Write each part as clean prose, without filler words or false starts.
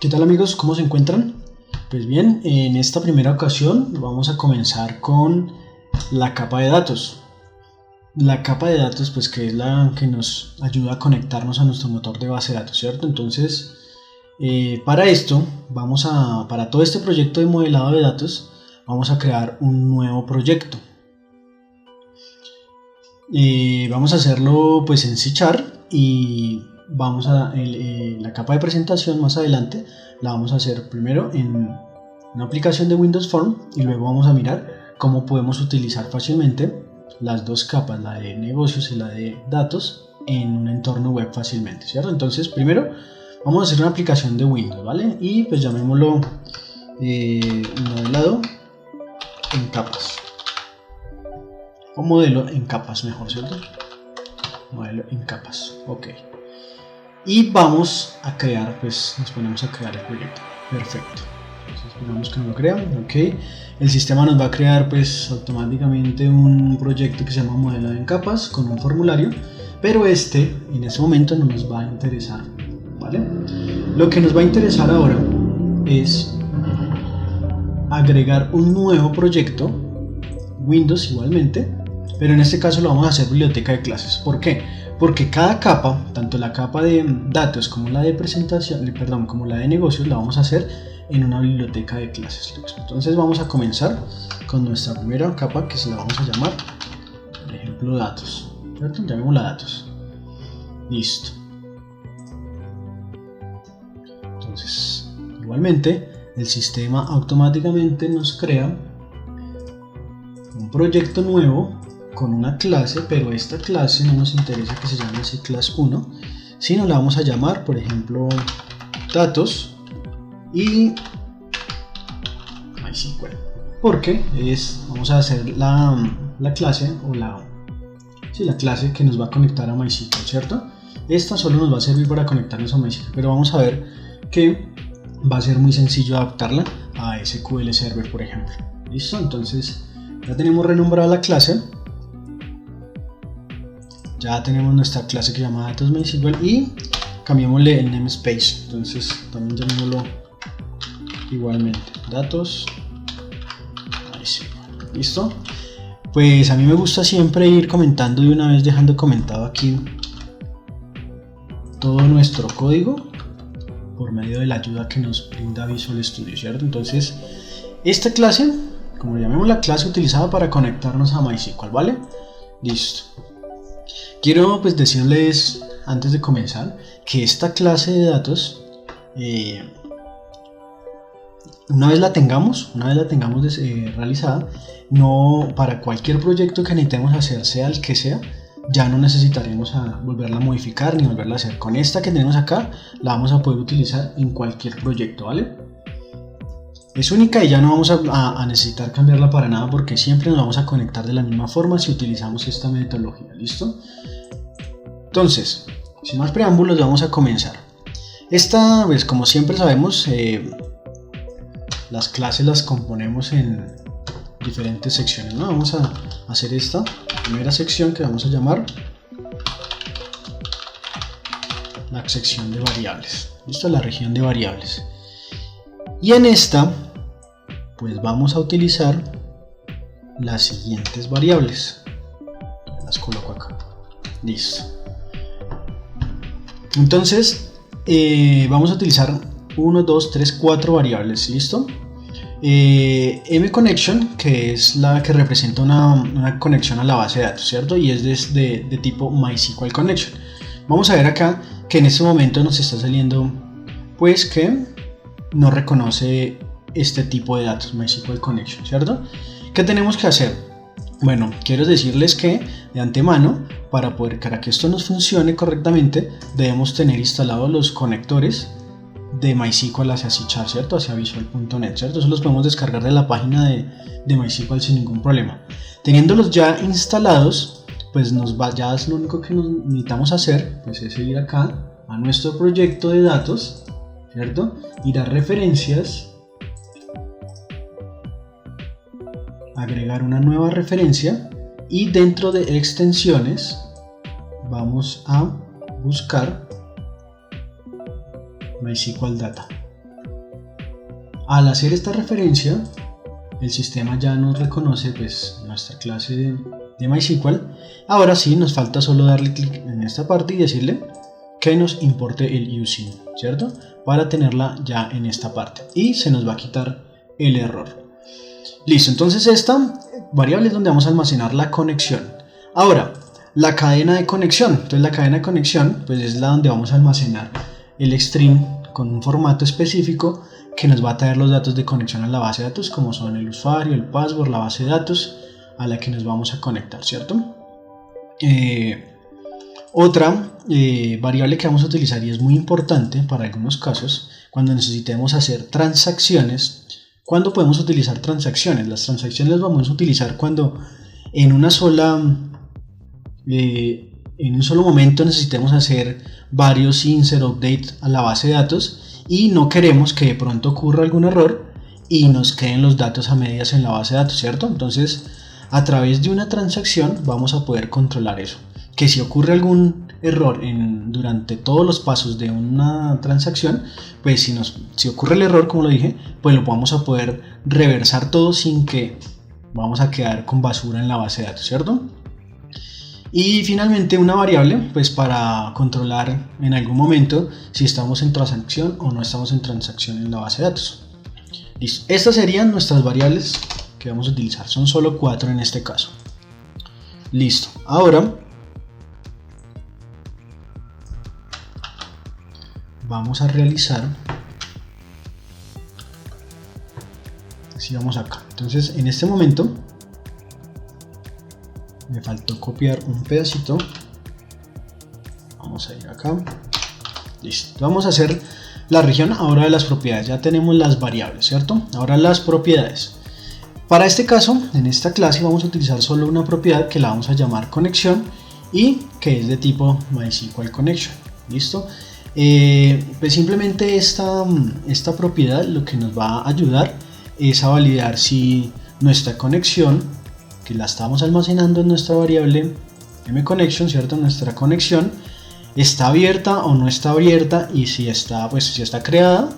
¿Qué tal amigos? ¿Cómo se encuentran? Pues bien, en esta primera ocasión vamos a comenzar con la capa de datos. La capa de datos, pues que es la que nos ayuda a conectarnos a nuestro motor de base de datos, ¿cierto? Entonces, para esto, para todo este proyecto de modelado de datos, vamos a crear un nuevo proyecto. Vamos a hacerlo pues en C# y vamos a la capa de presentación más adelante la vamos a hacer primero en una aplicación de Windows Form y luego vamos a mirar cómo podemos utilizar fácilmente las dos capas, la de negocios y la de datos, en un entorno web fácilmente, ¿cierto? Entonces primero vamos a hacer una aplicación de Windows, ¿vale? Y pues llamémoslo modelado en capas, o modelo en capas mejor, ¿cierto? Modelo en capas, ok. Y vamos a crear, pues nos ponemos a crear el proyecto. Perfecto. Entonces esperamos que nos lo crean, ok. El sistema nos va a crear pues automáticamente un proyecto que se llama modelado en capas con un formulario, pero en este momento no nos va a interesar, ¿vale? Lo que nos va a interesar ahora es agregar un nuevo proyecto, Windows igualmente, pero en este caso lo vamos a hacer biblioteca de clases. ¿Por qué? Porque cada capa, tanto la capa de datos como la de presentación, como la de negocios, la vamos a hacer en una biblioteca de clases. Entonces vamos a comenzar con nuestra primera capa, que se la vamos a llamar, por ejemplo, datos, ¿cierto? Llamémosla datos. Listo. Entonces, igualmente, el sistema automáticamente nos crea un proyecto nuevo con una clase, pero esta clase no nos interesa que se llame así class 1, sino la vamos a llamar, por ejemplo, datos y MySQL, porque vamos a hacer la clase o la clase que nos va a conectar a MySQL, ¿cierto? Esta solo nos va a servir para conectarnos a MySQL, pero vamos a ver que va a ser muy sencillo adaptarla a SQL Server, por ejemplo. ¿Listo? Entonces ya tenemos renombrada la clase. Ya tenemos nuestra clase que se llama datos MySQL y cambiémosle el namespace. Entonces también llamémoslo igualmente datos MySQL. ¿Listo? Pues a mí me gusta siempre ir comentando de una vez, dejando comentado aquí todo nuestro código por medio de la ayuda que nos brinda Visual Studio, ¿cierto? Entonces esta clase, como llamemos la clase utilizada para conectarnos a MySQL, ¿vale? Listo. Quiero pues decirles antes de comenzar que esta clase de datos, una vez la tengamos realizada, no, para cualquier proyecto que necesitemos hacer, sea el que sea, ya no necesitaremos volverla a modificar ni volverla a hacer. Con esta que tenemos acá la vamos a poder utilizar en cualquier proyecto, ¿vale? Es única y ya no vamos a necesitar cambiarla para nada, porque siempre nos vamos a conectar de la misma forma si utilizamos esta metodología. ¿Listo? Entonces, sin más preámbulos, vamos a comenzar. Esta, pues como siempre sabemos, las clases las componemos en diferentes secciones, ¿no? Vamos a hacer esta primera sección que vamos a llamar la sección de variables. ¿Listo? La región de variables. Y en esta pues vamos a utilizar las siguientes variables. Las coloco acá. Listo. Entonces vamos a utilizar 1, 2, 3, 4 variables. ¿Listo? mConnection, que es la que representa una conexión a la base de datos, ¿cierto? Y es de tipo MySQL Connection. Vamos a ver acá que en este momento nos está saliendo pues que no reconoce este tipo de datos, MySQL Connection, ¿cierto? ¿Qué tenemos que hacer? Bueno, quiero decirles que de antemano, para que esto nos funcione correctamente, debemos tener instalados los conectores de MySQL hacia C#, ¿cierto? Hacia visual.net, ¿cierto? Eso los podemos descargar de la página de MySQL sin ningún problema. Teniéndolos ya instalados, pues ya es lo único que necesitamos hacer, pues es ir acá a nuestro proyecto de datos, ¿cierto? Ir a referencias, agregar una nueva referencia y dentro de extensiones vamos a buscar MySQL Data. Al hacer esta referencia, el sistema ya nos reconoce pues nuestra clase de MySQL. Ahora sí nos falta solo darle clic en esta parte y decirle que nos importe el using, ¿cierto? Para tenerla ya en esta parte y se nos va a quitar el error. Listo, entonces esta variable es donde vamos a almacenar la conexión. Ahora, la cadena de conexión. Entonces la cadena de conexión pues es la donde vamos a almacenar el string con un formato específico que nos va a traer los datos de conexión a la base de datos, como son el usuario, el password, la base de datos a la que nos vamos a conectar, ¿cierto? Otra variable que vamos a utilizar y es muy importante para algunos casos, cuando necesitemos hacer transacciones. ¿Cuándo podemos utilizar transacciones? Las transacciones las vamos a utilizar cuando en un solo momento necesitemos hacer varios insert update a la base de datos y no queremos que de pronto ocurra algún error y nos queden los datos a medias en la base de datos, ¿cierto? Entonces, a través de una transacción vamos a poder controlar eso. Que si ocurre algún error durante todos los pasos de una transacción, pues si ocurre el error, como lo dije, pues lo vamos a poder reversar todo sin que vamos a quedar con basura en la base de datos, ¿cierto? Y finalmente una variable pues para controlar en algún momento si estamos en transacción o no estamos en transacción en la base de datos. Listo. Estas serían nuestras variables que vamos a utilizar. Son solo 4 en este caso. Listo. Ahora vamos a realizar, si vamos acá. Entonces en este momento me faltó copiar un pedacito. Vamos a ir acá. Listo. Vamos a hacer la región ahora de las propiedades. Ya tenemos las variables, ¿cierto? Ahora las propiedades. Para este caso, en esta clase vamos a utilizar solo una propiedad que la vamos a llamar conexión y que es de tipo MySQL Connection. ¿Listo? Pues simplemente esta propiedad lo que nos va a ayudar es a validar si nuestra conexión, que la estamos almacenando en nuestra variable mConnection, ¿cierto? Nuestra conexión está abierta o no está abierta, y si está, pues si está creada,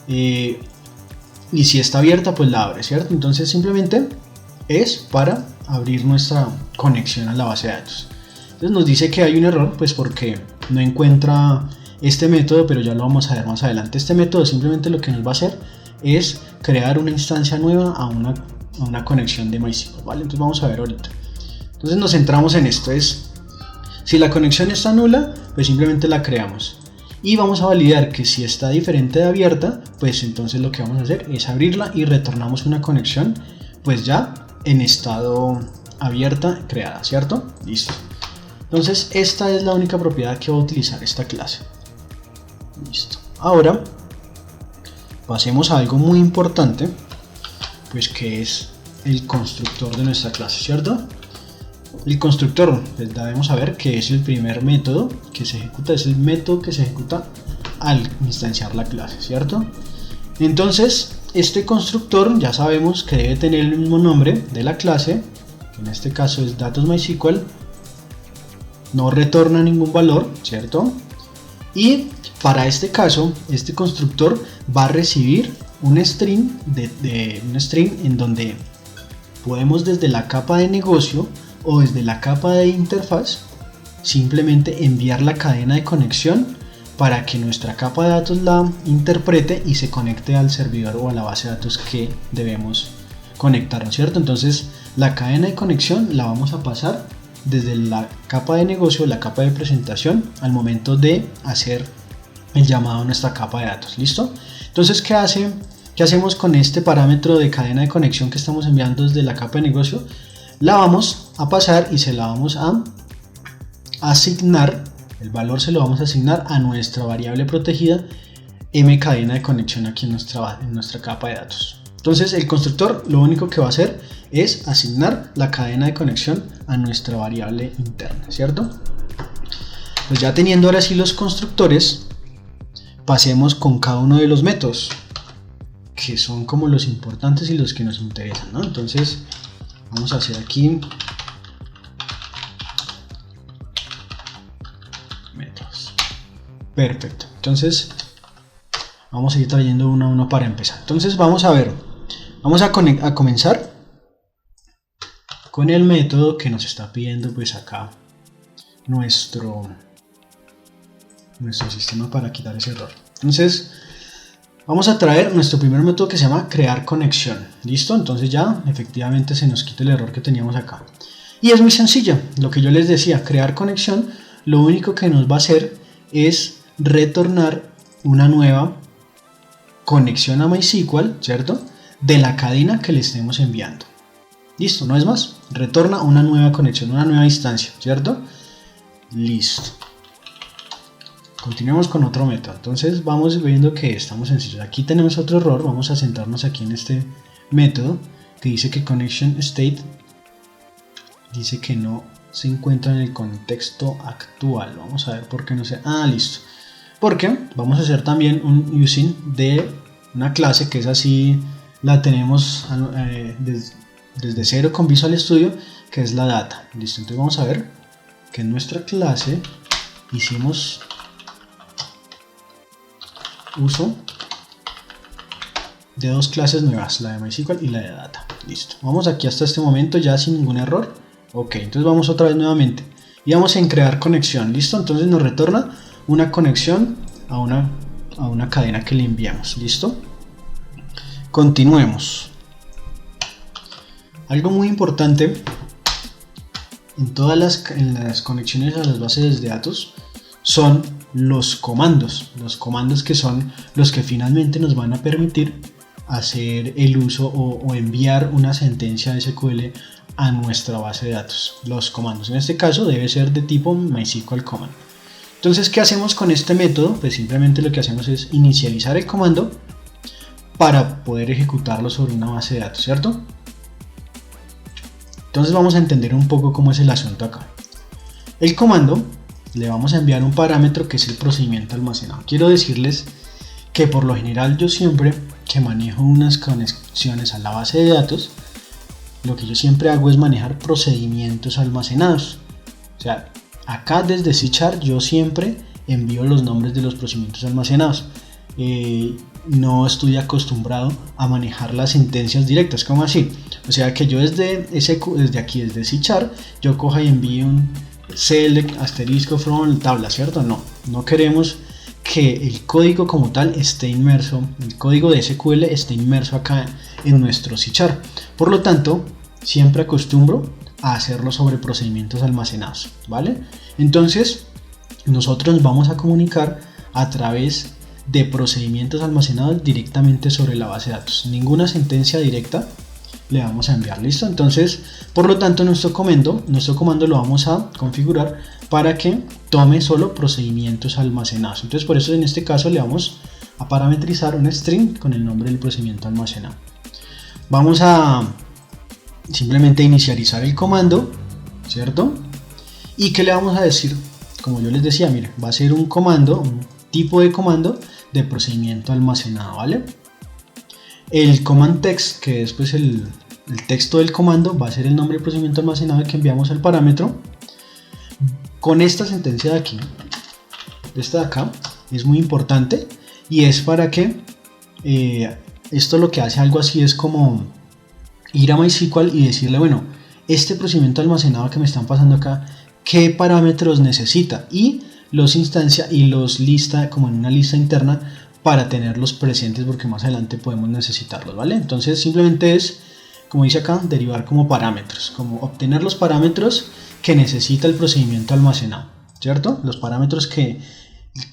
y si está abierta, pues la abre, ¿cierto? Entonces simplemente es para abrir nuestra conexión a la base de datos. Entonces nos dice que hay un error, pues porque no encuentra este método, pero ya lo vamos a ver más adelante. Este método simplemente lo que nos va a hacer es crear una instancia nueva a una conexión de MySQL, ¿vale? Entonces vamos a ver ahorita. Entonces nos centramos en esto, si la conexión está nula, pues simplemente la creamos y vamos a validar que si está diferente de abierta, pues entonces lo que vamos a hacer es abrirla y retornamos una conexión pues ya en estado abierta creada, ¿cierto? Listo. Entonces esta es la única propiedad que va a utilizar esta clase. Listo. Ahora pasemos a algo muy importante, pues que es el constructor de nuestra clase, ¿cierto? El constructor, pues debemos saber que es el primer método que se ejecuta, es el método que se ejecuta al instanciar la clase, ¿cierto? Entonces este constructor ya sabemos que debe tener el mismo nombre de la clase, que en este caso es datos MySQL, no retorna ningún valor, ¿cierto? Y para este caso, este constructor va a recibir un string, un string en donde podemos desde la capa de negocio o desde la capa de interfaz simplemente enviar la cadena de conexión para que nuestra capa de datos la interprete y se conecte al servidor o a la base de datos que debemos conectarnos, ¿cierto? Entonces la cadena de conexión la vamos a pasar desde la capa de negocio, la capa de presentación, al momento de hacer el llamado a nuestra capa de datos. ¿Listo? Entonces, ¿qué hacemos con este parámetro de cadena de conexión que estamos enviando desde la capa de negocio? La vamos a pasar y se la vamos a asignar, el valor se lo vamos a asignar a nuestra variable protegida mCadena de conexión aquí en nuestra capa de datos. Entonces el constructor lo único que va a hacer es asignar la cadena de conexión a nuestra variable interna, ¿cierto? Pues ya teniendo ahora sí los constructores, pasemos con cada uno de los métodos, que son como los importantes y los que nos interesan, ¿no? Entonces vamos a hacer aquí métodos. Perfecto. Entonces Vamos a ir trayendo uno a uno para empezar. Entonces vamos a ver, vamos a comenzar con el método que nos está pidiendo pues acá nuestro sistema para quitar ese error. Entonces vamos a traer nuestro primer método que se llama crear conexión. ¿Listo? Entonces ya efectivamente se nos quita el error que teníamos acá. Y es muy sencilla, lo que yo les decía, crear conexión, lo único que nos va a hacer es retornar una nueva conexión a MySQL, ¿cierto? De la cadena que le estemos enviando. Listo, no es más, retorna una nueva conexión, una nueva instancia, ¿cierto? Listo. Continuemos con otro método. Entonces vamos viendo que estamos sencillos. Aquí tenemos otro error, vamos a centrarnos aquí en este método que dice que connection state dice que no se encuentra en el contexto actual. Vamos a ver por qué no sé. Listo. Porque vamos a hacer también un using de una clase que es así, la tenemos desde cero con Visual Studio, que es la data. Listo, entonces vamos a ver que en nuestra clase hicimos uso de dos clases nuevas, la de MySQL y la de data. Listo, vamos aquí hasta este momento ya sin ningún error. Ok, entonces vamos otra vez nuevamente y vamos en crear conexión. Listo, entonces nos retorna una conexión a una cadena que le enviamos. Listo, continuemos. Algo muy importante en todas las conexiones a las bases de datos son los comandos que son los que finalmente nos van a permitir hacer el uso o enviar una sentencia SQL a nuestra base de datos. Los comandos en este caso debe ser de tipo MySQL command. Entonces, ¿qué hacemos con este método? Pues simplemente lo que hacemos es inicializar el comando para poder ejecutarlo sobre una base de datos, ¿cierto? Entonces vamos a entender un poco cómo es el asunto acá. El comando le vamos a enviar un parámetro que es el procedimiento almacenado. Quiero decirles que por lo general yo siempre que manejo unas conexiones a la base de datos, lo que yo siempre hago es manejar procedimientos almacenados. O sea, acá desde C# yo siempre envío los nombres de los procedimientos almacenados. No estoy acostumbrado a manejar las sentencias directas, como así. O sea que yo desde aquí, desde C#, yo coja y envío un select asterisco from tabla, ¿cierto? No queremos que el código como tal esté inmerso, el código de SQL esté inmerso acá en nuestro C#. Por lo tanto, siempre acostumbro a hacerlo sobre procedimientos almacenados, ¿vale? Entonces, nosotros vamos a comunicar a través de procedimientos almacenados directamente sobre la base de datos. Ninguna sentencia directa le vamos a enviar, ¿listo? Entonces, por lo tanto, nuestro comando lo vamos a configurar para que tome solo procedimientos almacenados. Entonces, por eso en este caso le vamos a parametrizar un string con el nombre del procedimiento almacenado. Vamos a simplemente inicializar el comando, ¿cierto? ¿Y qué le vamos a decir? Como yo les decía, mire, va a ser un comando, un tipo de comando de procedimiento almacenado, ¿vale? El command text, que es pues el texto del comando, va a ser el nombre del procedimiento almacenado que enviamos al parámetro. Con esta sentencia de aquí, esta de acá, es muy importante y es para que esto lo que hace algo así es como ir a MySQL y decirle, bueno, este procedimiento almacenado que me están pasando acá, ¿qué parámetros necesita? Y los instancia y los lista como en una lista interna para tenerlos presentes porque más adelante podemos necesitarlos, ¿vale? Entonces simplemente es, como dice acá, derivar como parámetros, como obtener los parámetros que necesita el procedimiento almacenado, ¿cierto? Los parámetros que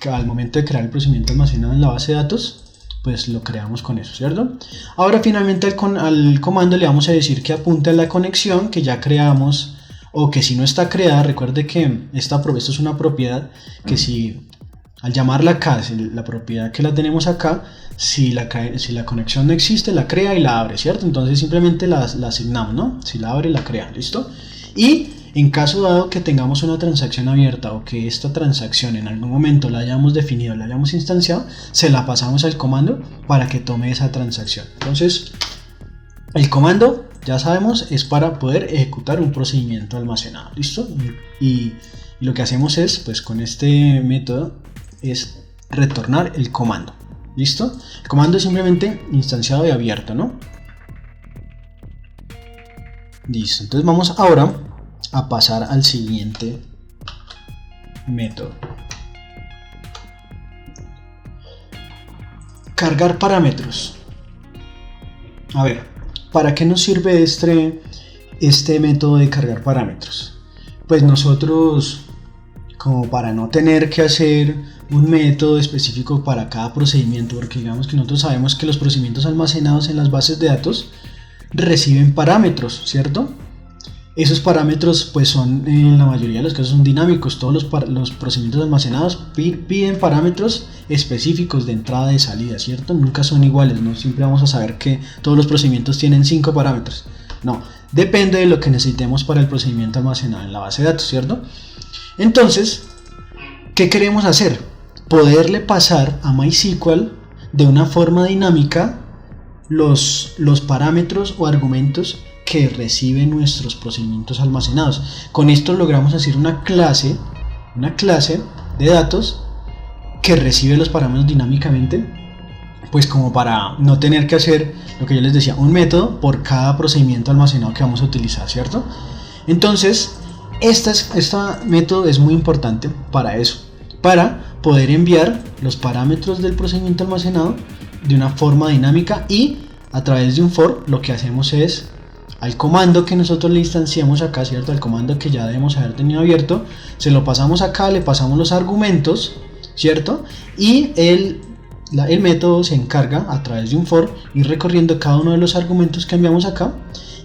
al momento de crear el procedimiento almacenado en la base de datos, pues lo creamos con eso, ¿cierto? Ahora finalmente al comando le vamos a decir que apunte a la conexión que ya creamos, o que si no está creada, recuerde que esto es una propiedad que si al llamarla acá, la propiedad que la tenemos acá, si la conexión no existe, la crea y la abre, ¿cierto? Entonces simplemente la asignamos, ¿no? Si la abre, la crea, ¿listo? Y en caso dado que tengamos una transacción abierta o que esta transacción en algún momento la hayamos definido, la hayamos instanciado, se la pasamos al comando para que tome esa transacción. Entonces, el comando, ya sabemos, es para poder ejecutar un procedimiento almacenado, ¿listo? Y lo que hacemos es, pues con este método, es retornar el comando, ¿Listo? El comando es simplemente instanciado y abierto, ¿no? Listo, entonces vamos ahora a pasar al siguiente método. Cargar parámetros. A ver, ¿para qué nos sirve este método de cargar parámetros? Pues nosotros, como para no tener que hacer un método específico para cada procedimiento, porque digamos que nosotros sabemos que los procedimientos almacenados en las bases de datos reciben parámetros, ¿cierto? Esos parámetros pues son, en la mayoría de los casos, son dinámicos. Todos los procedimientos almacenados piden parámetros específicos de entrada y salida, ¿cierto? Nunca son iguales, no siempre vamos a saber que todos los procedimientos tienen 5 parámetros. No, depende de lo que necesitemos para el procedimiento almacenado en la base de datos, ¿cierto? Entonces, ¿qué queremos hacer? Poderle pasar a MySQL de una forma dinámica los parámetros o argumentos que reciben nuestros procedimientos almacenados. Con esto logramos hacer una clase de datos que recibe los parámetros dinámicamente, pues como para no tener que hacer lo que yo les decía, un método por cada procedimiento almacenado que vamos a utilizar, ¿cierto? Entonces, este método es muy importante para eso, para poder enviar los parámetros del procedimiento almacenado de una forma dinámica, y a través de un for lo que hacemos es al comando que nosotros le instanciamos acá, ¿cierto? Al comando que ya debemos haber tenido abierto, se lo pasamos acá, le pasamos los argumentos, ¿cierto? Y el método se encarga a través de un for ir recorriendo cada uno de los argumentos que enviamos acá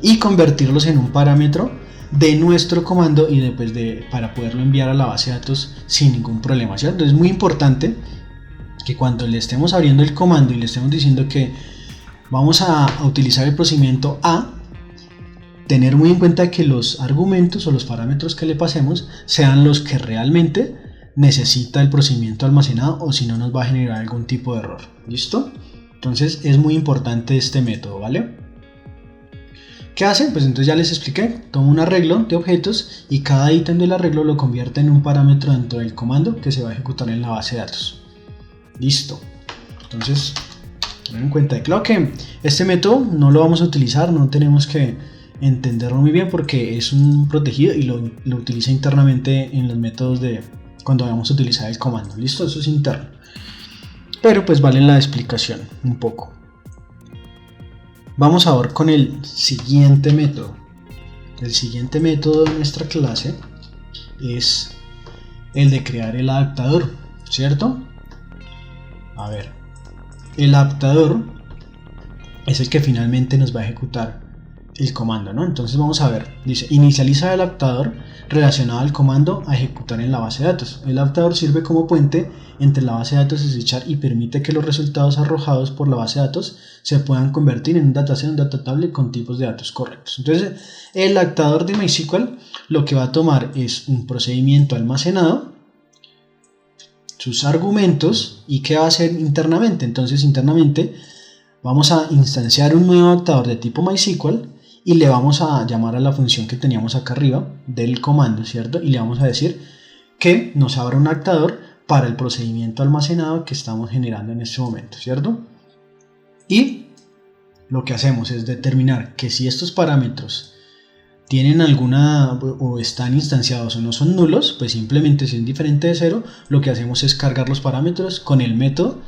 y convertirlos en un parámetro de nuestro comando y después para poderlo enviar a la base de datos sin ningún problema, ¿cierto? Es muy importante que cuando le estemos abriendo el comando y le estemos diciendo que vamos a utilizar el procedimiento A, tener muy en cuenta que los argumentos o los parámetros que le pasemos sean los que realmente necesita el procedimiento almacenado, o si no nos va a generar algún tipo de error. ¿Listo? Entonces es muy importante este método, ¿vale? ¿Qué hace? Pues entonces ya les expliqué, toma un arreglo de objetos y cada ítem del arreglo lo convierte en un parámetro dentro del comando que se va a ejecutar en la base de datos. Listo. Entonces, ten en cuenta, claro que este método no lo vamos a utilizar, no tenemos que entenderlo muy bien porque es un protegido y lo utiliza internamente en los métodos de cuando vamos a utilizar el comando. Listo, eso es interno, pero pues vale la explicación un poco. Vamos ahora con el siguiente método. El siguiente método de nuestra clase es el de crear el adaptador, ¿cierto? A ver, el adaptador es el que finalmente nos va a ejecutar el comando, ¿no? Entonces vamos a ver, dice inicializa el adaptador relacionado al comando a ejecutar en la base de datos. El adaptador sirve como puente entre la base de datos y char y permite que los resultados arrojados por la base de datos se puedan convertir en un dataset, un data table con tipos de datos correctos. Entonces el adaptador de MySQL lo que va a tomar es un procedimiento almacenado, sus argumentos, y qué va a hacer internamente. Entonces internamente vamos a instanciar un nuevo adaptador de tipo MySQL y le vamos a llamar a la función que teníamos acá arriba del comando, ¿cierto? Y le vamos a decir que nos abra un adaptador para el procedimiento almacenado que estamos generando en este momento, ¿cierto? Y lo que hacemos es determinar que si estos parámetros tienen alguna o están instanciados o no son nulos, pues simplemente si es diferente de 0, lo que hacemos es cargar los parámetros con el método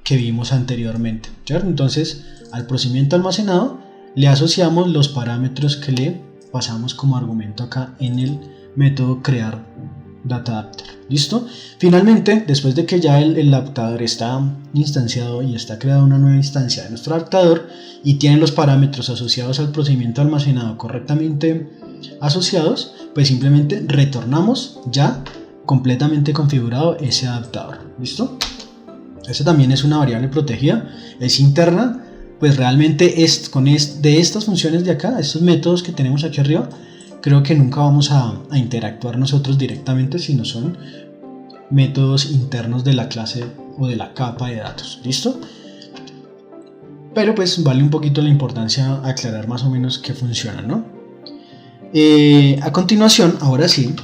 que vimos anteriormente, ¿cierto? Entonces al procedimiento almacenado le asociamos los parámetros que le pasamos como argumento acá en el método crear dataAdapter. ¿Listo? Finalmente, después de que ya el adaptador está instanciado y está creada una nueva instancia de nuestro adaptador y tiene los parámetros asociados al procedimiento almacenado correctamente asociados, pues simplemente retornamos ya completamente configurado ese adaptador. ¿Listo? Esa también es una variable protegida, es interna. Pues realmente de estas funciones de acá, estos métodos que tenemos aquí arriba, creo que nunca vamos a interactuar nosotros directamente, sino son métodos internos de la clase o de la capa de datos. ¿Listo? Pero pues vale un poquito la importancia aclarar más o menos qué funciona, ¿no? A continuación, ahora sí,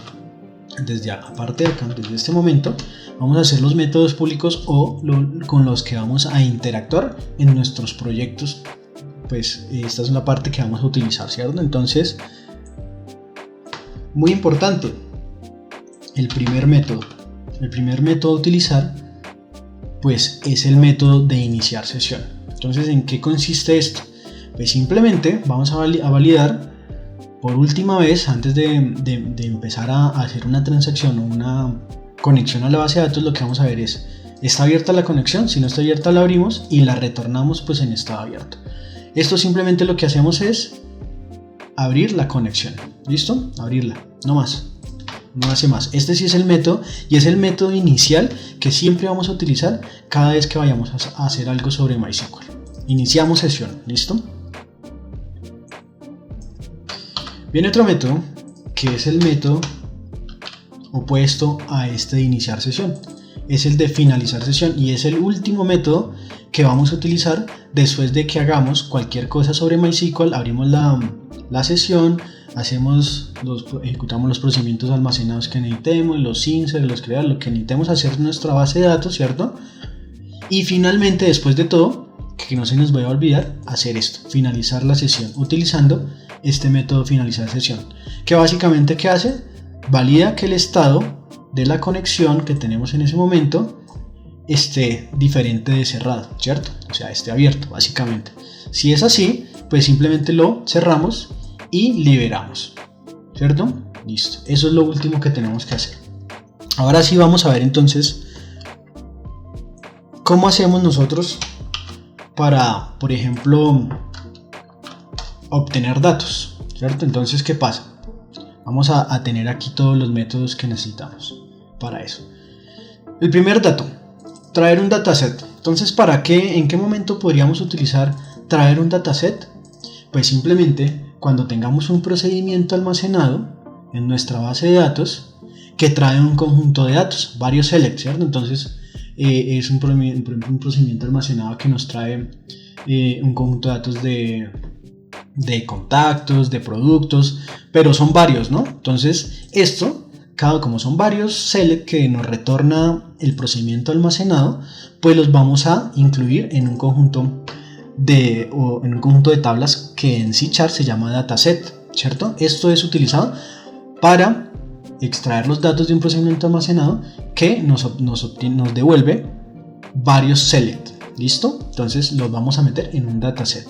desde aparte de acá, desde este momento, vamos a hacer los métodos públicos o con los que vamos a interactuar en nuestros proyectos. Pues esta es la parte que vamos a utilizar, ¿cierto? Entonces, muy importante, el primer método a utilizar pues es el método de iniciar sesión. Entonces, ¿en qué consiste esto? Pues simplemente vamos a validar por última vez antes de empezar a hacer una transacción o una conexión a la base de datos. Lo que vamos a ver es, ¿está abierta la conexión? Si no está abierta, la abrimos y la retornamos pues en estado abierto. Esto simplemente lo que hacemos es abrir la conexión. ¿Listo? Abrirla, no más. No hace más. Este sí es el método, y es el método inicial que siempre vamos a utilizar cada vez que vayamos a hacer algo sobre MySQL. Iniciamos sesión. ¿Listo? Viene otro método que es el método opuesto a este de iniciar sesión. Es el de finalizar sesión, y es el último método que vamos a utilizar después de que hagamos cualquier cosa sobre MySQL. Abrimos la sesión, ejecutamos los procedimientos almacenados que necesitemos, los insert, los crear, lo que necesitemos hacer en nuestra base de datos, ¿cierto? Y finalmente, después de todo, que no se nos vaya a olvidar, hacer esto, finalizar la sesión utilizando este método finalizar sesión, que básicamente ¿qué hace? Valida que el estado de la conexión que tenemos en ese momento esté diferente de cerrado, ¿cierto? O sea, esté abierto, básicamente. Si es así, pues simplemente lo cerramos y liberamos, ¿cierto? Listo, eso es lo último que tenemos que hacer. Ahora sí vamos a ver entonces cómo hacemos nosotros para, por ejemplo, obtener datos, ¿cierto? Entonces, ¿qué pasa? Vamos a tener aquí todos los métodos que necesitamos para eso. El primer dato, traer un dataset. Entonces, ¿para qué? ¿En qué momento podríamos utilizar traer un dataset? Pues simplemente cuando tengamos un procedimiento almacenado en nuestra base de datos que trae un conjunto de datos, varios select, ¿cierto? Entonces es un procedimiento almacenado que nos trae un conjunto de datos de contactos, de productos, pero son varios, ¿no? Entonces esto, como son varios select que nos retorna el procedimiento almacenado, pues los vamos a incluir en un conjunto de tablas que en C# se llama dataset, ¿cierto? Esto es utilizado para extraer los datos de un procedimiento almacenado que nos devuelve varios select. ¿Listo? Entonces los vamos a meter en un dataset.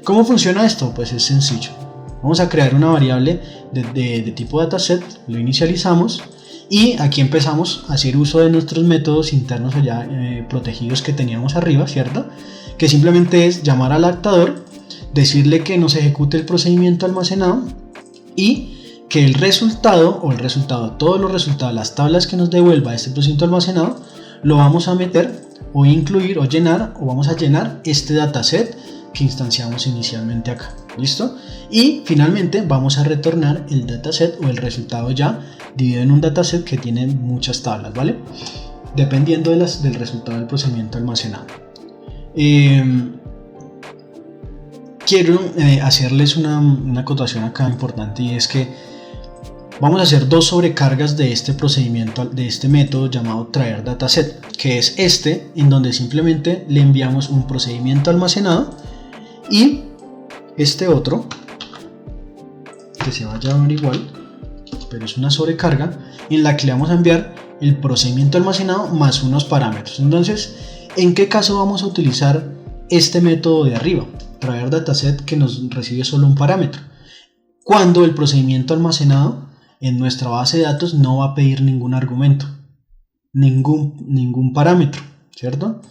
¿Cómo funciona esto? Pues es sencillo. Vamos a crear una variable de tipo dataset, lo inicializamos y aquí empezamos a hacer uso de nuestros métodos internos allá protegidos que teníamos arriba, ¿cierto? Que simplemente es llamar al adaptador, decirle que nos ejecute el procedimiento almacenado y que el resultado, todos los resultados, las tablas que nos devuelva este procedimiento almacenado, lo vamos a meter o incluir o llenar, o vamos a llenar este dataset que instanciamos inicialmente acá. ¿Listo? Y finalmente vamos a retornar el dataset o el resultado ya dividido en un dataset que tiene muchas tablas, ¿vale? Dependiendo del resultado del procedimiento almacenado. Quiero hacerles una acotación acá importante, y es que vamos a hacer dos sobrecargas de este procedimiento, de este método llamado traer dataset, que es este en donde simplemente le enviamos un procedimiento almacenado, y este otro que se va a llamar igual, pero es una sobrecarga en la que le vamos a enviar el procedimiento almacenado más unos parámetros. Entonces, ¿en qué caso vamos a utilizar este método de arriba, traer dataset, que nos recibe solo un parámetro? Cuando el procedimiento almacenado en nuestra base de datos no va a pedir ningún argumento, ningún parámetro, ¿cierto?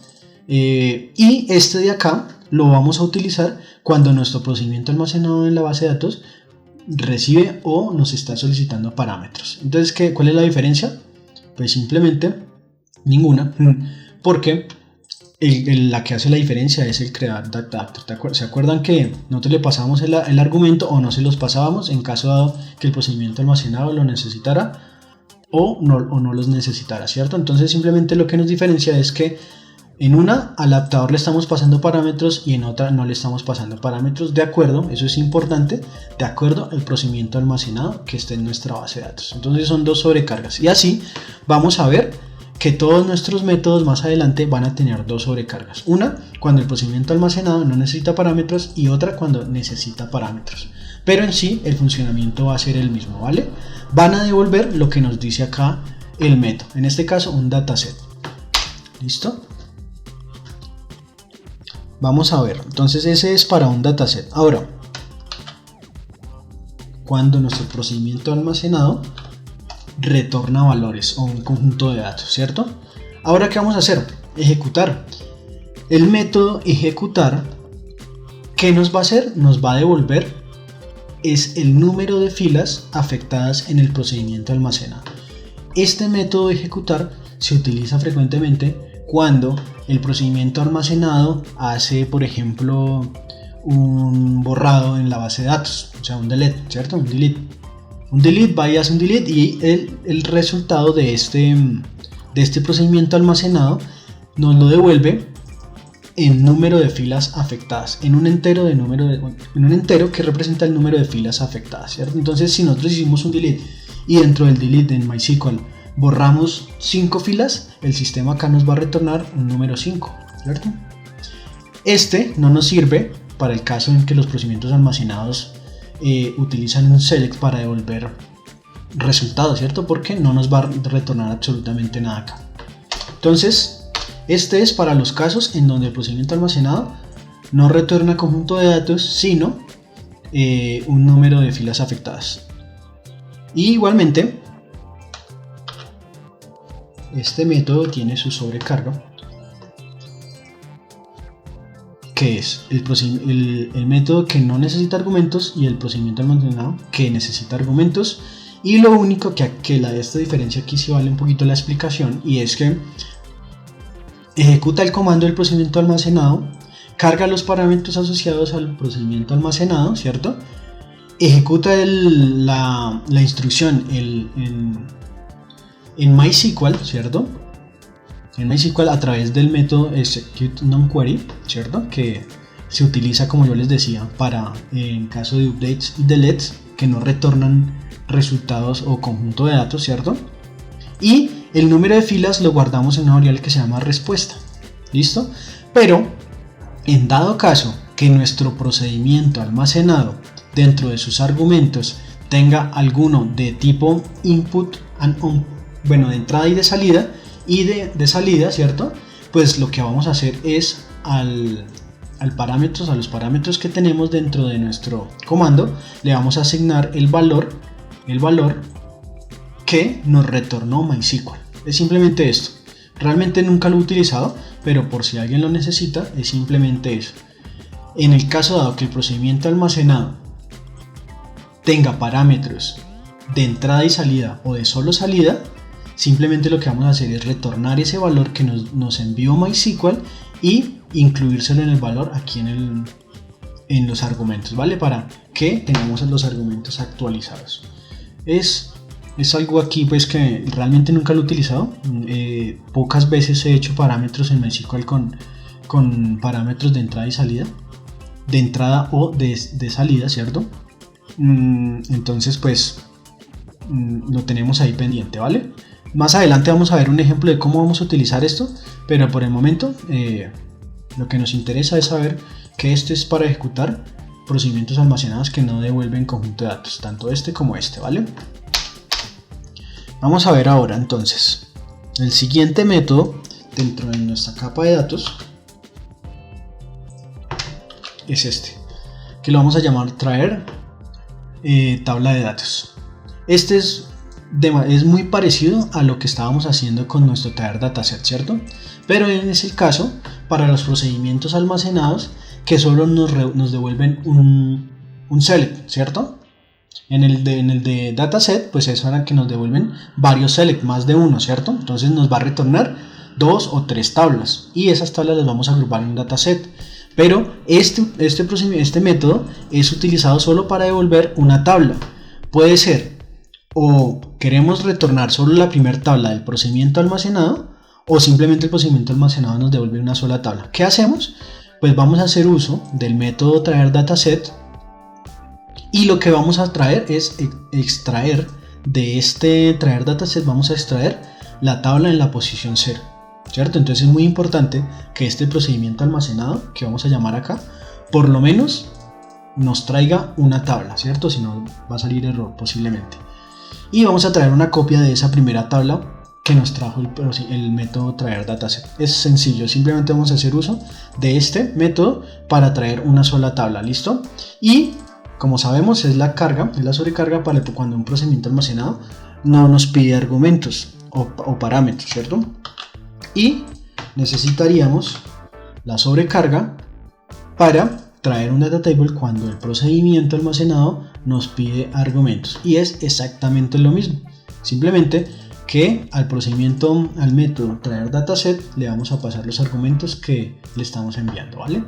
Y este de acá lo vamos a utilizar cuando nuestro procedimiento almacenado en la base de datos recibe o nos está solicitando parámetros. Entonces, ¿cuál es la diferencia? Pues simplemente ninguna, porque la que hace la diferencia es el crear data. ¿Se acuerdan que nosotros le pasábamos el argumento o no se los pasábamos en caso dado que el procedimiento almacenado lo necesitara o no los necesitara, ¿cierto? Entonces simplemente lo que nos diferencia es que En una, al adaptador le estamos pasando parámetros y en otra no le estamos pasando parámetros, de acuerdo, eso es importante, de acuerdo al procedimiento almacenado que esté en nuestra base de datos. Entonces son dos sobrecargas y así vamos a ver que todos nuestros métodos más adelante van a tener dos sobrecargas. Una cuando el procedimiento almacenado no necesita parámetros y otra cuando necesita parámetros. Pero en sí el funcionamiento va a ser el mismo, ¿vale? Van a devolver lo que nos dice acá el método, en este caso un dataset. ¿Listo? Vamos a ver, entonces ese es para un dataset. Ahora, cuando nuestro procedimiento almacenado retorna valores o un conjunto de datos, ¿cierto? Ahora, ¿qué vamos a hacer? Ejecutar. El método ejecutar, ¿qué nos va a hacer? Nos va a devolver es el número de filas afectadas en el procedimiento almacenado. Este método ejecutar se utiliza frecuentemente cuando el procedimiento almacenado hace, por ejemplo, un borrado en la base de datos, o sea, un delete, ¿cierto? Un delete va y hace un delete y el resultado de este procedimiento almacenado nos lo devuelve en número de filas afectadas, en un entero que representa el número de filas afectadas, ¿cierto? Entonces, si nosotros hicimos un delete y dentro del delete en MySQL borramos 5 filas, el sistema acá nos va a retornar un número 5, ¿cierto? Este no nos sirve para el caso en que los procedimientos almacenados utilizan un select para devolver resultados, ¿cierto? Porque no nos va a retornar absolutamente nada acá. Entonces, este es para los casos en donde el procedimiento almacenado no retorna conjunto de datos, sino un número de filas afectadas. Y igualmente, este método tiene su sobrecarga, que es el método que no necesita argumentos y el procedimiento almacenado que necesita argumentos. Y lo único que esta diferencia aquí sí vale un poquito la explicación, y es que ejecuta el comando del procedimiento almacenado, carga los parámetros asociados al procedimiento almacenado, ¿cierto? Ejecuta la instrucción en MySQL, ¿cierto? En MySQL a través del método executeNumQuery, ¿cierto? Que se utiliza, como yo les decía, para en caso de updates y deletes que no retornan resultados o conjunto de datos, ¿cierto? Y el número de filas lo guardamos en una variable que se llama respuesta, ¿listo? Pero en dado caso que nuestro procedimiento almacenado dentro de sus argumentos tenga alguno de tipo input and de entrada y de salida, y de salida, ¿cierto? Pues lo que vamos a hacer es a los parámetros que tenemos dentro de nuestro comando, le vamos a asignar el valor que nos retornó MySQL. Es simplemente esto. Realmente nunca lo he utilizado, pero por si alguien lo necesita, es simplemente eso. En el caso dado que el procedimiento almacenado tenga parámetros de entrada y salida o de solo salida, simplemente lo que vamos a hacer es retornar ese valor que nos envió MySQL y incluírselo en el valor aquí en los argumentos, ¿vale? Para que tengamos los argumentos actualizados. Es algo aquí pues que realmente nunca lo he utilizado. Pocas veces he hecho parámetros en MySQL con parámetros de entrada y salida, de entrada o de salida, ¿cierto? Entonces pues lo tenemos ahí pendiente, ¿vale? Más adelante vamos a ver un ejemplo de cómo vamos a utilizar esto, pero por el momento lo que nos interesa es saber que este es para ejecutar procedimientos almacenados que no devuelven conjunto de datos, tanto este como este, ¿vale? Vamos a ver ahora entonces el siguiente método dentro de nuestra capa de datos es este, que lo vamos a llamar traer tabla de datos. Este es muy parecido a lo que estábamos haciendo con nuestro traer dataset, ¿cierto? Pero en ese caso para los procedimientos almacenados que solo nos devuelven un select, ¿cierto? En el de dataset, pues es para que nos devuelven varios select, más de uno, ¿cierto? Entonces nos va a retornar 2 o 3 tablas y esas tablas las vamos a agrupar en un dataset. Pero este método es utilizado solo para devolver una tabla. Puede ser o queremos retornar solo la primera tabla del procedimiento almacenado, o simplemente el procedimiento almacenado nos devuelve una sola tabla. ¿Qué hacemos? Pues vamos a hacer uso del método traer dataset, y lo que vamos a traer es extraer de este traer dataset, vamos a extraer la tabla en la posición 0, ¿cierto? Entonces es muy importante que este procedimiento almacenado, que vamos a llamar acá, por lo menos nos traiga una tabla, ¿cierto? Si no, va a salir error posiblemente. Y vamos a traer una copia de esa primera tabla que nos trajo el método traer dataset. Es sencillo, simplemente vamos a hacer uso de este método para traer una sola tabla, ¿listo? Y como sabemos, es la carga, es la sobrecarga para cuando un procedimiento almacenado no nos pide argumentos o parámetros, ¿cierto? Y necesitaríamos la sobrecarga para traer un data table cuando el procedimiento almacenado nos pide argumentos, y es exactamente lo mismo, simplemente que al procedimiento, al método traer dataset, le vamos a pasar los argumentos que le estamos enviando, ¿vale?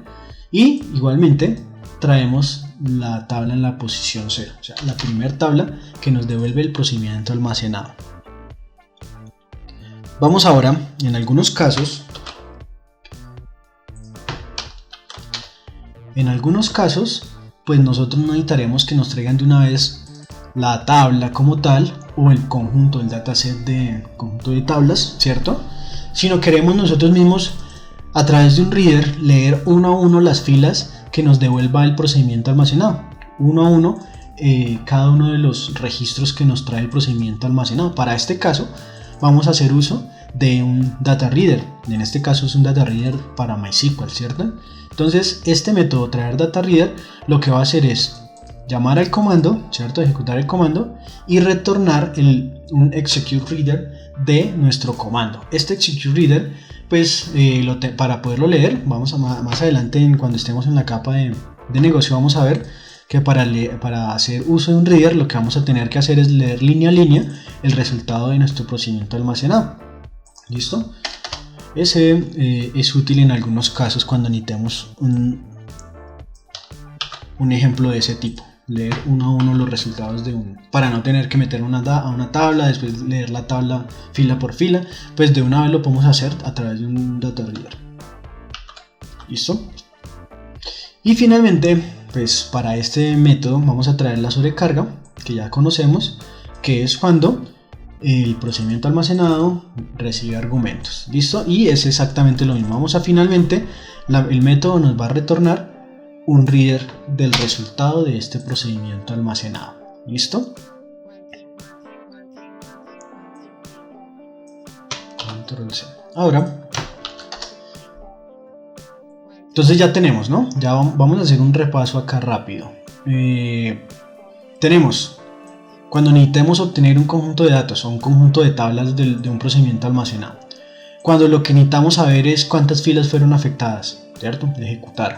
Y igualmente traemos la tabla en la posición 0, o sea, la primera tabla que nos devuelve el procedimiento almacenado. Vamos ahora, en algunos casos, pues nosotros no necesitaremos que nos traigan de una vez la tabla como tal o el conjunto del dataset de conjunto de tablas, ¿cierto? Sino queremos nosotros mismos a través de un reader leer uno a uno las filas que nos devuelva el procedimiento almacenado, uno a uno cada uno de los registros que nos trae el procedimiento almacenado. Para este caso vamos a hacer uso de un data reader, en este caso es un data reader para MySQL, ¿cierto? Entonces este método traer data reader lo que va a hacer es llamar al comando, ¿cierto? Ejecutar el comando y retornar un execute reader de nuestro comando. Este execute reader, pues para poderlo leer, vamos a más adelante cuando estemos en la capa de negocio, vamos a ver que para hacer uso de un reader lo que vamos a tener que hacer es leer línea a línea el resultado de nuestro procedimiento almacenado. ¿Listo? Ese es útil en algunos casos cuando necesitemos un ejemplo de ese tipo, leer uno a uno los resultados de uno, para no tener que meter a una tabla, después leer la tabla fila por fila, pues de una vez lo podemos hacer a través de un data reader. ¿Listo? Y finalmente, pues para este método vamos a traer la sobrecarga, que ya conocemos, que es cuando el procedimiento almacenado recibe argumentos. ¿Listo? Y es exactamente lo mismo. Finalmente el método nos va a retornar un reader del resultado de este procedimiento almacenado. ¿Listo? Control C. Ahora, entonces ya tenemos, ¿no? Ya vamos a hacer un repaso acá rápido. Tenemos cuando necesitemos obtener un conjunto de datos o un conjunto de tablas de un procedimiento almacenado. Cuando lo que necesitamos saber es cuántas filas fueron afectadas, ¿cierto? De ejecutar.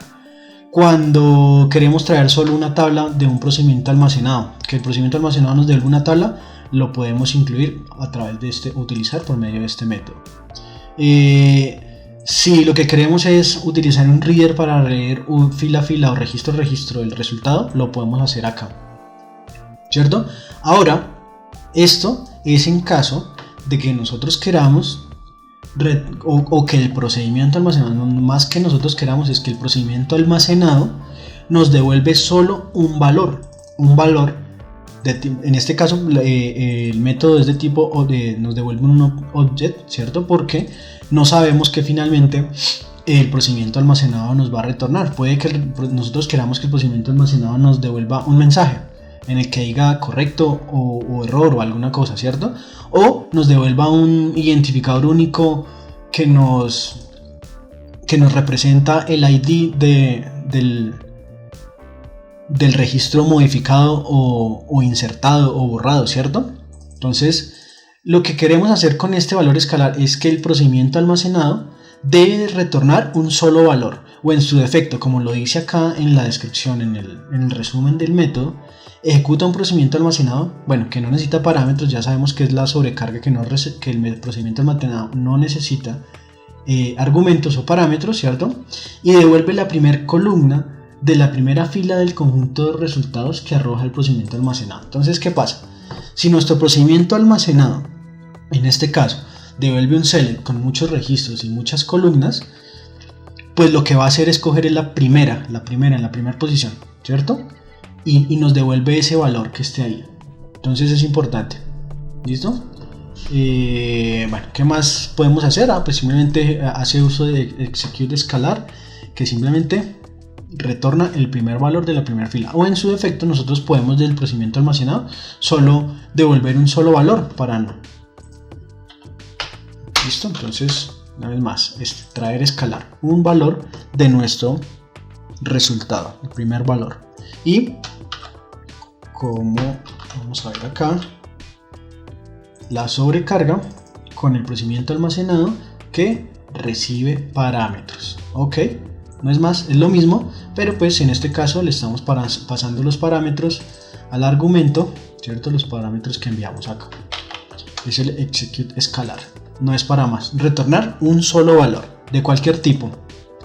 Cuando queremos traer solo una tabla de un procedimiento almacenado, que el procedimiento almacenado nos devuelva una tabla, lo podemos incluir a través de utilizar por medio de este método. Si lo que queremos es utilizar un reader para leer fila a fila o registro a registro el resultado, lo podemos hacer acá, ¿cierto? Ahora, esto es en caso de que nosotros queramos o que el procedimiento almacenado, más que nosotros queramos, es que el procedimiento almacenado nos devuelve solo un valor en este caso el método es de tipo nos devuelve un object, ¿cierto? Porque no sabemos que finalmente el procedimiento almacenado nos va a retornar. Puede que nosotros queramos que el procedimiento almacenado nos devuelva un mensaje en el que diga correcto o error o alguna cosa, ¿cierto? O nos devuelva un identificador único que nos representa el ID del registro modificado o insertado o borrado, ¿cierto? Entonces, lo que queremos hacer con este valor escalar es que el procedimiento almacenado debe retornar un solo valor, o en su defecto, como lo dice acá en la descripción, en el resumen del método, ejecuta un procedimiento almacenado, bueno, que no necesita parámetros, ya sabemos que es la sobrecarga que el procedimiento almacenado no necesita argumentos o parámetros, ¿cierto? Y devuelve la primera columna de la primera fila del conjunto de resultados que arroja el procedimiento almacenado. Entonces, ¿qué pasa? Si nuestro procedimiento almacenado, en este caso, devuelve un select con muchos registros y muchas columnas, pues lo que va a hacer es coger la primera en la primera posición, ¿cierto? Y nos devuelve ese valor que esté ahí. Entonces es importante. ¿Listo? Bueno, ¿qué más podemos hacer? Pues simplemente hace uso de execute escalar, que simplemente retorna el primer valor de la primera fila, o en su defecto nosotros podemos del procedimiento almacenado solo devolver un solo valor para no. Listo, entonces una vez más traer escalar un valor de nuestro resultado, el primer valor, y como vamos a ver acá, la sobrecarga con el procedimiento almacenado que recibe parámetros. Ok, no es más, es lo mismo, pero pues en este caso le estamos pasando los parámetros al argumento, ¿cierto? Los parámetros que enviamos acá. Es el execute escalar, no es para más, retornar un solo valor de cualquier tipo.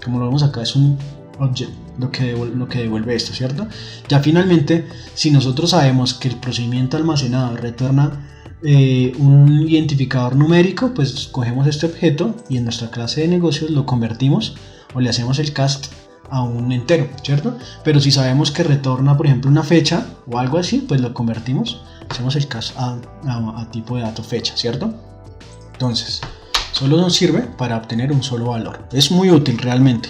Como lo vemos acá, es un object lo que devuelve esto, ¿cierto? Ya finalmente, si nosotros sabemos que el procedimiento almacenado retorna un identificador numérico, pues cogemos este objeto y en nuestra clase de negocios lo convertimos o le hacemos el cast a un entero, ¿cierto? Pero si sabemos que retorna, por ejemplo, una fecha o algo así, pues lo convertimos, hacemos el cast a tipo de dato fecha, ¿cierto? Entonces, solo nos sirve para obtener un solo valor. Es muy útil realmente.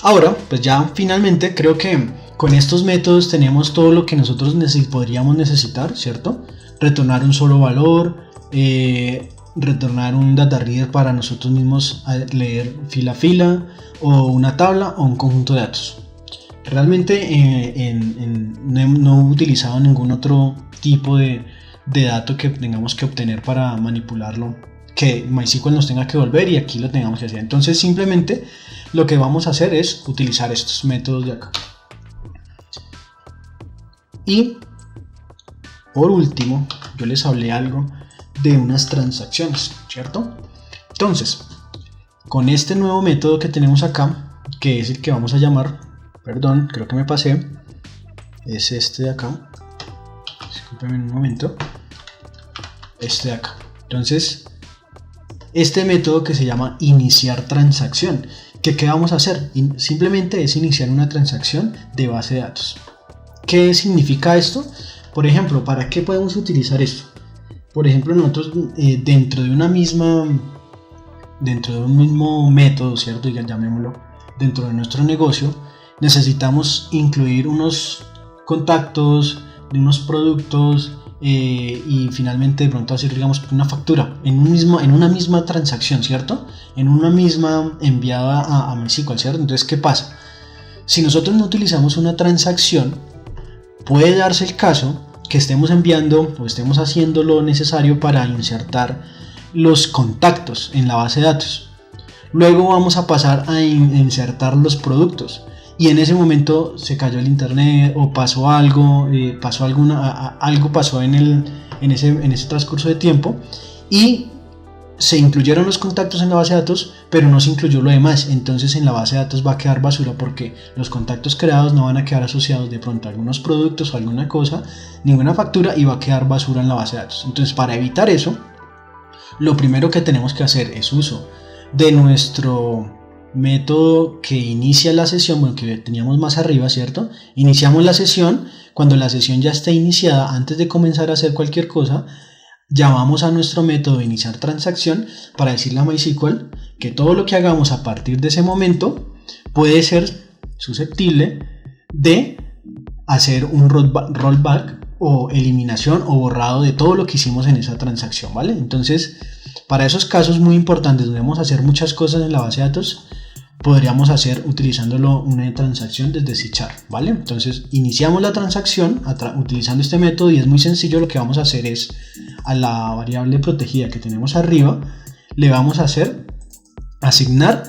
Ahora, pues ya finalmente creo que con estos métodos tenemos todo lo que nosotros podríamos necesitar, ¿cierto? Retornar un solo valor, retornar un data reader para nosotros mismos leer fila a fila, o una tabla o un conjunto de datos. Realmente no he utilizado ningún otro tipo de dato que tengamos que obtener para manipularlo, que MySQL nos tenga que volver y aquí lo tengamos que hacer. Entonces simplemente lo que vamos a hacer es utilizar estos métodos de acá. Y por último, yo les hablé algo de unas transacciones, ¿cierto? Entonces, con este nuevo método que tenemos acá, que es el que vamos a llamar, perdón, creo que me pasé, es este de acá, discúlpenme un momento, este de acá. Entonces, este método que se llama iniciar transacción, ¿qué vamos a hacer? Simplemente es iniciar una transacción de base de datos. ¿Qué significa esto? Por ejemplo, ¿para qué podemos utilizar esto? Por ejemplo, nosotros dentro de un mismo método, ¿cierto? Llamémoslo, dentro de nuestro negocio, necesitamos incluir unos contactos de unos productos y finalmente de pronto hacer, digamos, una factura en una misma transacción, ¿cierto? En una misma enviada a MySQL, ¿cierto? Entonces, ¿qué pasa? Si nosotros no utilizamos una transacción, puede darse el caso que estemos enviando o estemos haciendo lo necesario para insertar los contactos en la base de datos. Luego vamos a pasar a insertar los productos y en ese momento se cayó el internet o pasó algo, algo pasó en ese transcurso de tiempo y se incluyeron los contactos en la base de datos, pero no se incluyó lo demás. Entonces en la base de datos va a quedar basura porque los contactos creados no van a quedar asociados de pronto a algunos productos o alguna cosa, ninguna factura, y va a quedar basura en la base de datos. Entonces, para evitar eso, lo primero que tenemos que hacer es uso de nuestro método que inicia la sesión, bueno, que teníamos más arriba, ¿cierto? Iniciamos la sesión. Cuando la sesión ya esté iniciada, antes de comenzar a hacer cualquier cosa, llamamos a nuestro método de iniciar transacción para decirle a MySQL que todo lo que hagamos a partir de ese momento puede ser susceptible de hacer un rollback o eliminación o borrado de todo lo que hicimos en esa transacción, ¿vale? Entonces, para esos casos muy importantes, debemos hacer muchas cosas en la base de datos, podríamos hacer utilizándolo una transacción desde C#, ¿vale? Entonces iniciamos la transacción utilizando este método y es muy sencillo. Lo que vamos a hacer es a la variable protegida que tenemos arriba le vamos a hacer asignar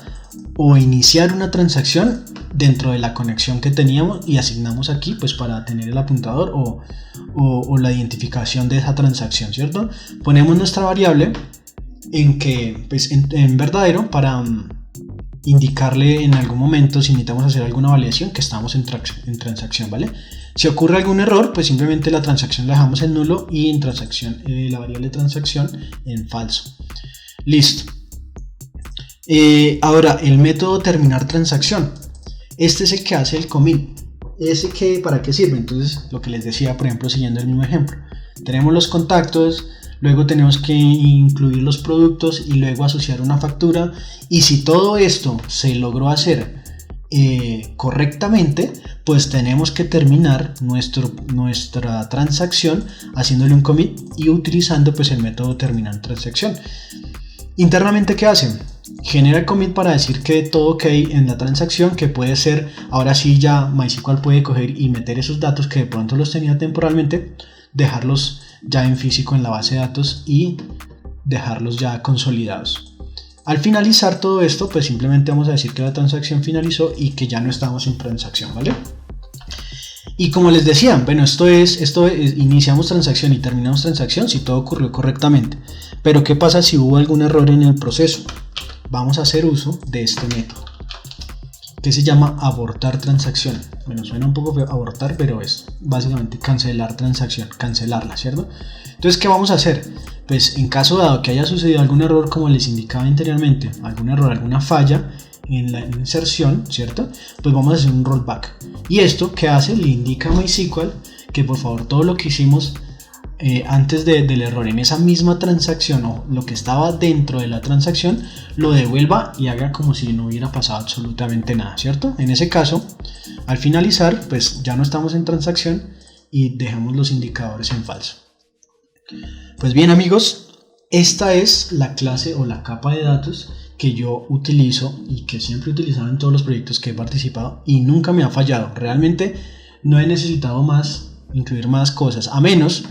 o iniciar una transacción dentro de la conexión que teníamos y asignamos aquí pues para tener el apuntador o la identificación de esa transacción, ¿cierto? Ponemos nuestra variable en que pues en verdadero para indicarle en algún momento si necesitamos hacer alguna validación que estamos en transacción, ¿vale? Si ocurre algún error, pues simplemente la transacción la dejamos en nulo y en transacción, la variable transacción en falso. Listo. Ahora, el método terminar transacción. Este es el que hace el commit. ¿Ese que para qué sirve? Entonces, lo que les decía, por ejemplo, siguiendo el mismo ejemplo. Tenemos los contactos, luego tenemos que incluir los productos y luego asociar una factura. Y si todo esto se logró hacer correctamente, pues tenemos que terminar nuestra transacción haciéndole un commit y utilizando pues el método terminar transacción. Internamente, ¿qué hace? Genera el commit para decir que todo ok en la transacción, que puede ser, ahora sí ya MySQL puede coger y meter esos datos que de pronto los tenía temporalmente, dejarlos ya en físico en la base de datos y dejarlos ya consolidados. Al finalizar todo esto, pues simplemente vamos a decir que la transacción finalizó y que ya no estamos en transacción, ¿vale? Y como les decía, bueno, esto es iniciamos transacción y terminamos transacción si todo ocurrió correctamente. Pero ¿qué pasa si hubo algún error en el proceso? Vamos a hacer uso de este método que se llama abortar transacción. Bueno, suena un poco feo abortar, pero es básicamente cancelar transacción, cancelarla, ¿cierto? Entonces, ¿qué vamos a hacer? Pues en caso dado que haya sucedido algún error, como les indicaba anteriormente, algún error, alguna falla en la inserción, ¿cierto? Pues vamos a hacer un rollback. ¿Y esto qué hace? Le indica a MySQL que por favor todo lo que hicimos antes del error en esa misma transacción o lo que estaba dentro de la transacción lo devuelva y haga como si no hubiera pasado absolutamente nada, ¿cierto? En ese caso, al finalizar, pues ya no estamos en transacción y dejamos los indicadores en falso. Pues bien, amigos, esta es la clase o la capa de datos que yo utilizo y que siempre he utilizado en todos los proyectos que he participado y nunca me ha fallado. Realmente no he necesitado incluir más cosas, a menos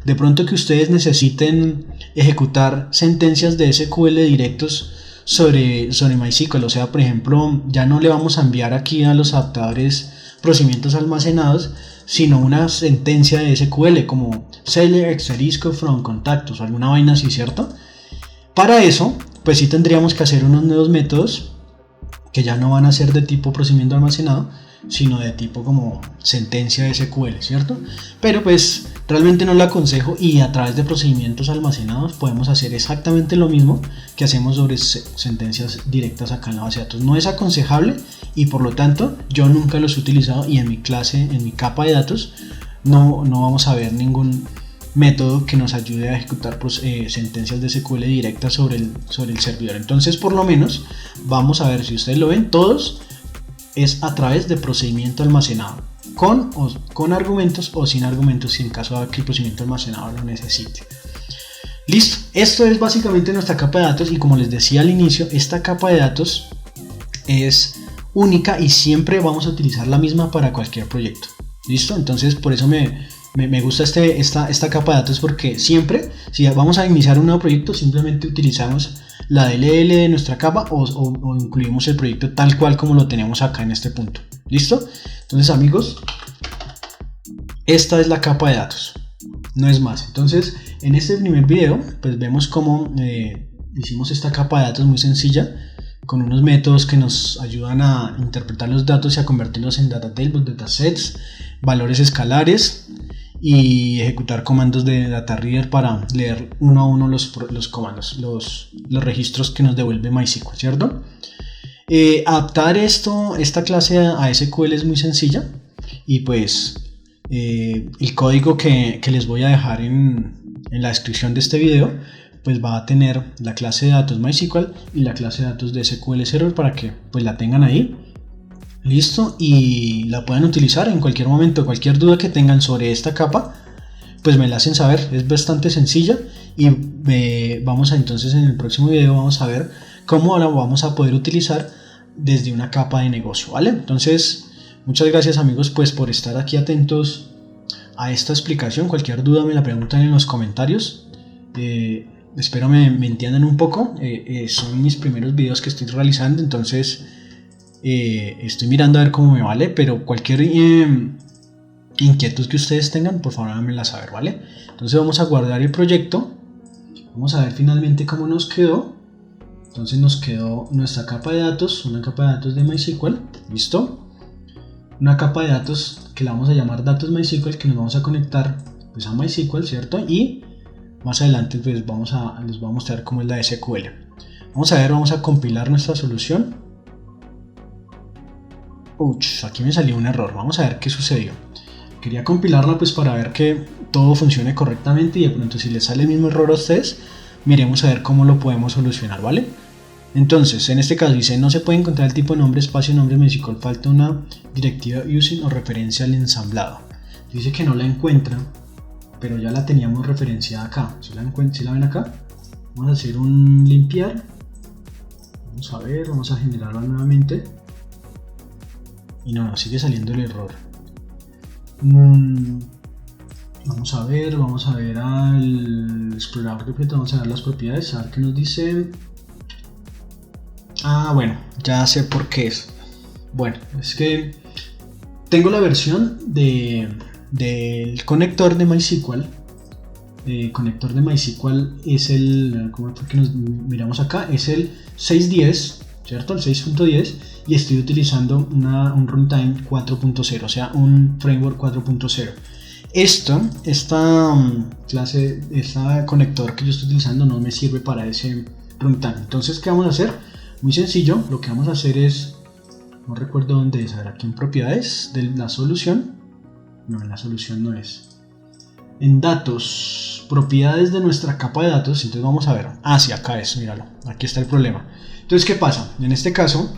de pronto que ustedes necesiten ejecutar sentencias de SQL directos sobre MySQL. O sea, por ejemplo, ya no le vamos a enviar aquí a los adaptadores procedimientos almacenados, sino una sentencia de SQL como select asterisco from contactos o alguna vaina así, ¿cierto? Para eso, pues sí tendríamos que hacer unos nuevos métodos que ya no van a ser de tipo procedimiento almacenado, sino de tipo como sentencia de SQL, ¿cierto? Pero pues realmente no lo aconsejo y a través de procedimientos almacenados podemos hacer exactamente lo mismo que hacemos sobre sentencias directas acá en la base de datos. No es aconsejable y por lo tanto yo nunca los he utilizado y en mi clase, en mi capa de datos, no vamos a ver ningún método que nos ayude a ejecutar sentencias de SQL directas sobre el servidor. Entonces, por lo menos, vamos a ver, si ustedes lo ven, todos es a través de procedimiento almacenado, con argumentos o sin argumentos, si en caso de que el procedimiento almacenado lo necesite. Listo, esto es básicamente nuestra capa de datos y como les decía al inicio, esta capa de datos es única y siempre vamos a utilizar la misma para cualquier proyecto. Listo, entonces por eso me gusta esta capa de datos, porque siempre, si vamos a iniciar un nuevo proyecto, simplemente utilizamos la DLL de nuestra capa o incluimos el proyecto tal cual como lo tenemos acá en este punto. ¿Listo? Entonces, amigos, esta es la capa de datos, no es más. Entonces, en este primer video, pues vemos cómo hicimos esta capa de datos muy sencilla, con unos métodos que nos ayudan a interpretar los datos y a convertirlos en data tables, datasets, valores escalares y ejecutar comandos de data reader para leer uno a uno los comandos, los registros que nos devuelve MySQL, ¿cierto? Adaptar esta clase a SQL es muy sencilla y pues el código que les voy a dejar en la descripción de este video pues va a tener la clase de datos MySQL y la clase de datos de SQL Server para que pues la tengan ahí. Listo, y la pueden utilizar en cualquier momento. Cualquier duda que tengan sobre esta capa pues me la hacen saber, es bastante sencilla y entonces en el próximo video vamos a ver cómo la vamos a poder utilizar desde una capa de negocio, ¿vale? Entonces muchas gracias, amigos, pues por estar aquí atentos a esta explicación. Cualquier duda me la preguntan en los comentarios. Espero me entiendan un poco. Son mis primeros videos que estoy realizando, entonces estoy mirando a ver cómo me vale, pero cualquier inquietud que ustedes tengan, por favor háganmela saber, ¿vale? Entonces vamos a guardar el proyecto, vamos a ver finalmente cómo nos quedó. Entonces nos quedó nuestra capa de datos, una capa de datos de MySQL, listo. una capa de datos que la vamos a llamar datos MySQL, que nos vamos a conectar pues a MySQL, ¿cierto? Y más adelante pues les voy a mostrar cómo es la SQL. Vamos a compilar nuestra solución. Uch, aquí me salió un error, vamos a ver qué sucedió. Quería compilarla pues para ver que todo funcione correctamente, y de pronto si les sale el mismo error a ustedes, miremos a ver cómo lo podemos solucionar, ¿vale? Entonces, en este caso dice, no se puede encontrar el tipo de nombre, espacio, nombre MySQL, falta una directiva using o referencia al ensamblado. Dice que no la encuentra, pero ya la teníamos referenciada acá. Si la ven acá, vamos a hacer un limpiar. Vamos a ver, vamos a generarla nuevamente. Y no, sigue saliendo el error. Vamos a ver al explorador de objetos, vamos a ver las propiedades, a ver qué nos dice. Ah, bueno, ya sé por qué es. Bueno, es que tengo la versión del conector de MySQL. El conector de MySQL es el, porque nos miramos acá, es el 6.10, ¿cierto? El 6.10, y estoy utilizando un runtime 4.0, o sea, un framework 4.0. Esta conector que yo estoy utilizando no me sirve para ese runtime. Entonces, ¿qué vamos a hacer? Muy sencillo, lo que vamos a hacer es, no recuerdo dónde es, a ver, aquí en propiedades de la solución. No, en la solución no es. En datos, propiedades de nuestra capa de datos. Entonces vamos a ver, sí, acá es, míralo, aquí está el problema. Entonces, ¿qué pasa? En este caso,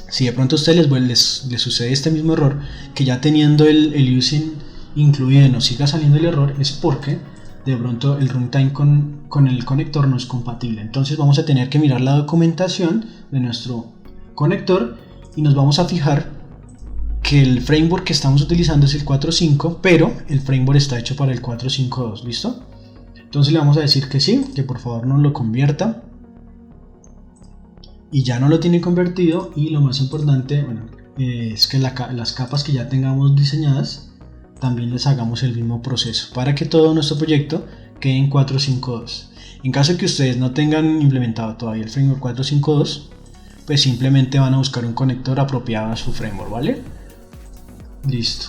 si de pronto a ustedes les sucede este mismo error, que ya teniendo el using incluido nos siga saliendo el error, es porque de pronto el runtime con el conector no es compatible. Entonces vamos a tener que mirar la documentación de nuestro conector y nos vamos a fijar que el framework que estamos utilizando es el 4.5, pero el framework está hecho para el 4.5.2, ¿listo? Entonces le vamos a decir que sí, que por favor nos lo convierta, y ya no lo tiene convertido. Y lo más importante, bueno, es que las capas que ya tengamos diseñadas también les hagamos el mismo proceso para que todo nuestro proyecto quede en 4.5.2. En caso de que ustedes no tengan implementado todavía el framework 4.5.2, pues simplemente van a buscar un conector apropiado a su framework, ¿vale? Listo.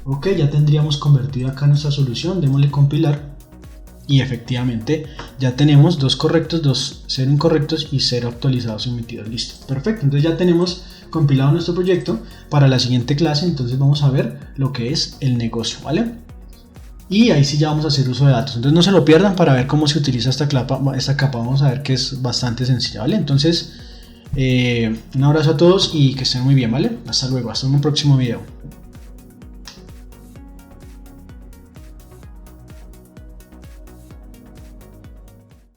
Ok, ya tendríamos convertido acá nuestra solución. Démosle compilar y efectivamente ya tenemos 2 correctos, 0 incorrectos y 0 actualizados y omitidos. Listo, perfecto. Entonces ya tenemos compilado nuestro proyecto para la siguiente clase. Entonces vamos a ver lo que es el negocio, ¿vale? Y ahí sí ya vamos a hacer uso de datos. Entonces no se lo pierdan para ver cómo se utiliza esta capa. Vamos a ver que es bastante sencilla, ¿vale? Entonces un abrazo a todos y que estén muy bien, ¿vale? Hasta luego, hasta un próximo video.